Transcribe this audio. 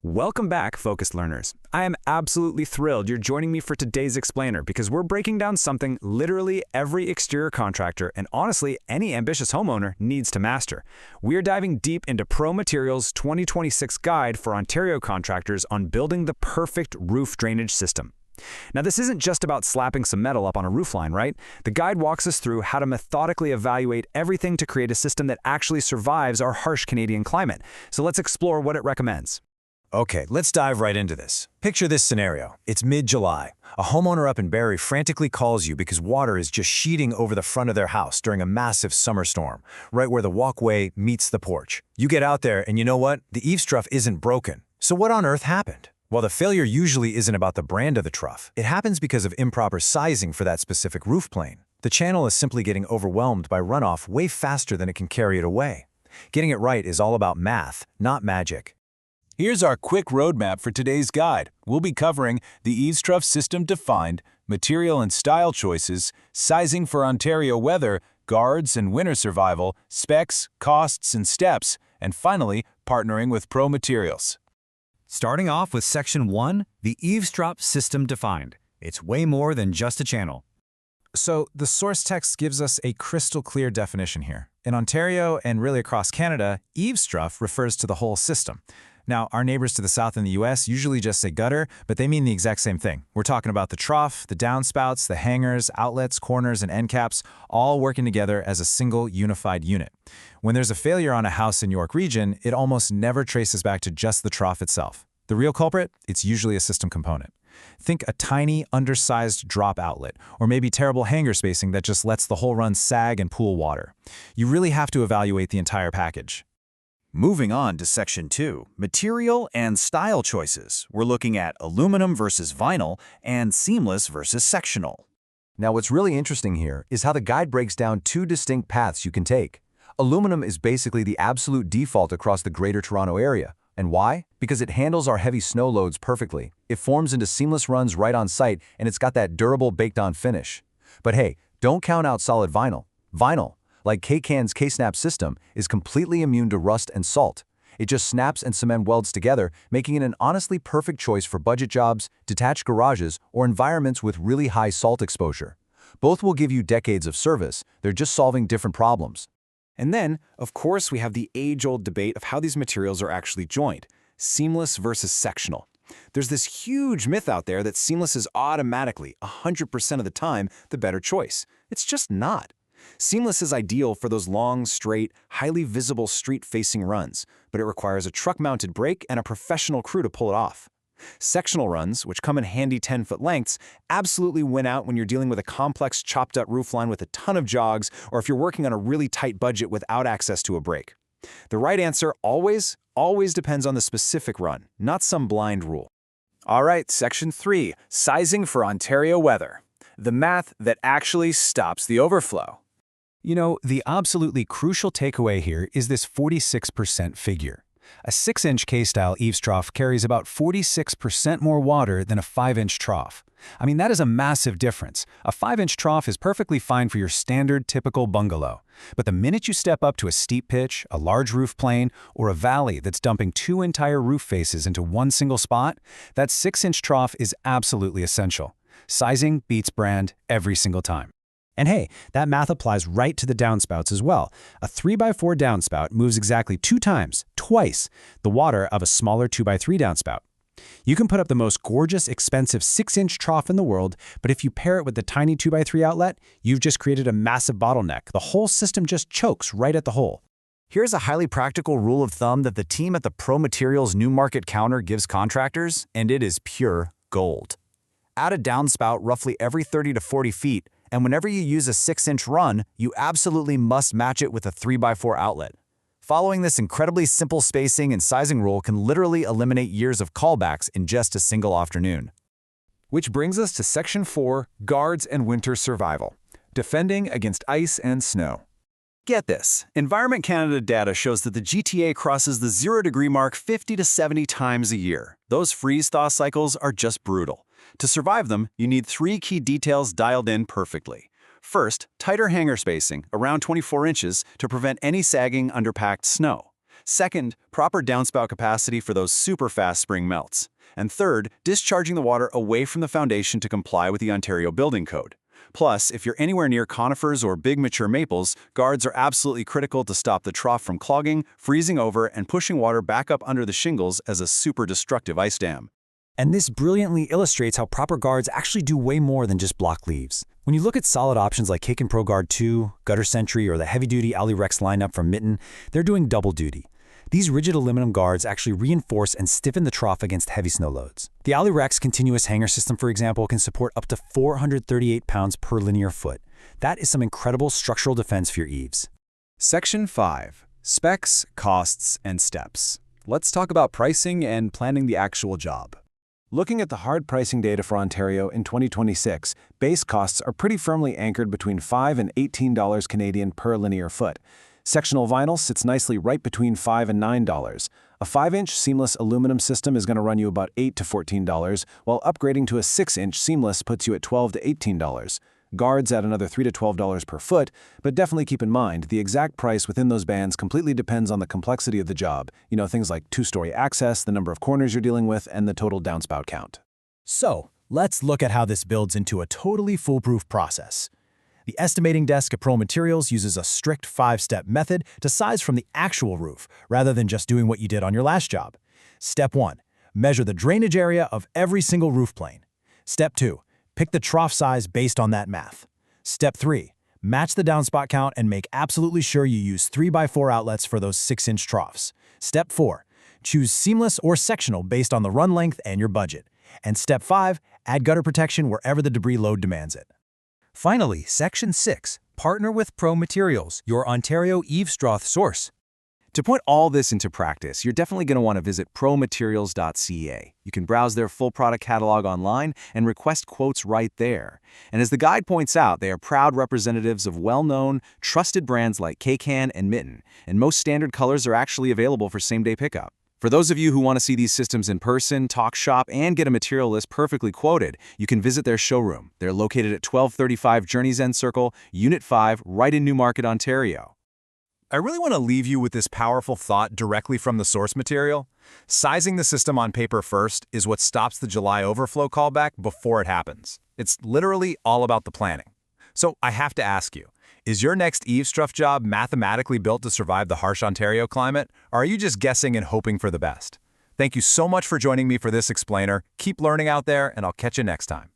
Welcome back, focused learners. I am absolutely thrilled you're joining me for today's explainer because we're breaking down something literally every exterior contractor and honestly any ambitious homeowner needs to master. We're diving deep into ProMaterials' 2026 guide for Ontario contractors on building the perfect roof drainage system. Now, this isn't just about slapping some metal up on a roofline, right? The guide walks us through how to methodically evaluate everything to create a system that actually survives our harsh Canadian climate. So let's explore what it recommends. Okay, let's dive right into this. Picture this scenario. It's mid-July. A homeowner up in Barrie frantically calls you because water is just sheeting over the front of their house during a massive summer storm, right where the walkway meets the porch. You get out there and you know what? The eaves trough isn't broken. So what on earth happened? Well, the failure usually isn't about the brand of the trough. It happens because of improper sizing for that specific roof plane. The channel is simply getting overwhelmed by runoff way faster than it can carry it away. Getting it right is all about math, not magic. Here's our quick roadmap for today's guide. We'll be covering the eaves trough system defined, material and style choices, sizing for Ontario weather, guards and winter survival, specs, costs and steps, and finally, partnering with ProMaterials. Starting off with Section 1, the eaves trough system defined. It's way more than just a channel. So the source text gives us a crystal clear definition here. In Ontario and really across Canada, eaves trough refers to the whole system. Now, our neighbors to the south in the US usually just say gutter, but they mean the exact same thing. We're talking about the trough, the downspouts, the hangers, outlets, corners, and end caps, all working together as a single unified unit. When there's a failure on a house in York region, it almost never traces back to just the trough itself. The real culprit? It's usually a system component. Think a tiny, undersized drop outlet, or maybe terrible hanger spacing that just lets the whole run sag and pool water. You really have to evaluate the entire package. Moving on to Section 2, material and style choices. We're looking at aluminum versus vinyl and seamless versus sectional. Now, what's really interesting here is how the guide breaks down two distinct paths you can take. Aluminum is basically the absolute default across the Greater Toronto area. And why? Because it handles our heavy snow loads perfectly. It forms into seamless runs right on site, and it's got that durable baked-on finish. But hey, don't count out solid vinyl. Vinyl, like K-Can's K-Snap system, is completely immune to rust and salt. It just snaps and cement welds together, making it an honestly perfect choice for budget jobs, detached garages, or environments with really high salt exposure. Both will give you decades of service. They're just solving different problems. And then, of course, we have the age-old debate of how these materials are actually joined, seamless versus sectional. There's this huge myth out there that seamless is automatically, 100% of the time, the better choice. It's just not. Seamless is ideal for those long, straight, highly visible street-facing runs, but it requires a truck-mounted brake and a professional crew to pull it off. Sectional runs, which come in handy 10-foot lengths, absolutely win out when you're dealing with a complex chopped-up roofline with a ton of jogs, or if you're working on a really tight budget without access to a brake. The right answer always depends on the specific run, not some blind rule. All right, Section 3, sizing for Ontario weather. The math that actually stops the overflow. You know, the absolutely crucial takeaway here is this 46% figure. A 6-inch K-style eaves trough carries about 46% more water than a 5-inch trough. I mean, that is a massive difference. A 5-inch trough is perfectly fine for your standard, typical bungalow. But the minute you step up to a steep pitch, a large roof plane, or a valley that's dumping two entire roof faces into one single spot, that 6-inch trough is absolutely essential. Sizing beats brand every single time. And hey, that math applies right to the downspouts as well. A 3x4 downspout moves exactly twice, the water of a smaller 2x3 downspout. You can put up the most gorgeous, expensive 6-inch trough in the world, but if you pair it with the tiny 2x3 outlet, you've just created a massive bottleneck. The whole system just chokes right at the hole. Here's a highly practical rule of thumb that the team at the ProMaterials New Market Counter gives contractors, and it is pure gold. Add a downspout roughly every 30 to 40 feet, and whenever you use a 6-inch run, you absolutely must match it with a 3x4 outlet. Following this incredibly simple spacing and sizing rule can literally eliminate years of callbacks in just a single afternoon. Which brings us to Section 4, guards and winter survival. Defending against ice and snow. Get this, Environment Canada data shows that the GTA crosses the 0-degree mark 50 to 70 times a year. Those freeze-thaw cycles are just brutal. To survive them, you need 3 key details dialed in perfectly. First, tighter hanger spacing, around 24 inches, to prevent any sagging under packed snow. Second, proper downspout capacity for those super fast spring melts. And third, discharging the water away from the foundation to comply with the Ontario Building Code. Plus, if you're anywhere near conifers or big mature maples, guards are absolutely critical to stop the trough from clogging, freezing over, and pushing water back up under the shingles as a super destructive ice dam. And this brilliantly illustrates how proper guards actually do way more than just block leaves. When you look at solid options like Cake and Pro Guard 2, Gutter Sentry, or the heavy-duty Rex lineup from Mitten, they're doing double duty. These rigid aluminum guards actually reinforce and stiffen the trough against heavy snow loads. The Rex continuous hanger system, for example, can support up to 438 pounds per linear foot. That is some incredible structural defense for your eaves. Section 5. Specs, Costs, and Steps. Let's talk about pricing and planning the actual job. Looking at the hard pricing data for Ontario in 2026, base costs are pretty firmly anchored between $5 and $18 Canadian per linear foot. Sectional vinyl sits nicely right between $5 and $9. A 5-inch seamless aluminum system is going to run you about $8 to $14, while upgrading to a 6-inch seamless puts you at $12 to $18. Guards at another $3 to $12 per foot, but definitely keep in mind the exact price within those bands completely depends on the complexity of the job. Things like two-story access, the number of corners you're dealing with, and the total downspout count. So, let's look at how this builds into a totally foolproof process. The estimating desk at Pro Materials uses a strict 5-step method to size from the actual roof, rather than just doing what you did on your last job. Step 1. Measure the drainage area of every single roof plane. Step 2. Pick the trough size based on that math. Step 3. Match the downspout count and make absolutely sure you use 3x4 outlets for those 6-inch troughs. Step 4. Choose seamless or sectional based on the run length and your budget. And Step 5. Add gutter protection wherever the debris load demands it. Finally, Section 6. Partner with Pro Materials, your Ontario eavestrough source. To put all this into practice, you're definitely going to want to visit promaterials.ca. You can browse their full product catalog online and request quotes right there. And as the guide points out, they are proud representatives of well-known, trusted brands like K-Can and Mitten, and most standard colors are actually available for same-day pickup. For those of you who want to see these systems in person, talk shop, and get a material list perfectly quoted, you can visit their showroom. They're located at 1235 Journey's End Circle, Unit 5, right in Newmarket, Ontario. I really want to leave you with this powerful thought directly from the source material. Sizing the system on paper first is what stops the July overflow callback before it happens. It's literally all about the planning. So I have to ask you, is your next eavestrough job mathematically built to survive the harsh Ontario climate, or are you just guessing and hoping for the best? Thank you so much for joining me for this explainer. Keep learning out there, and I'll catch you next time.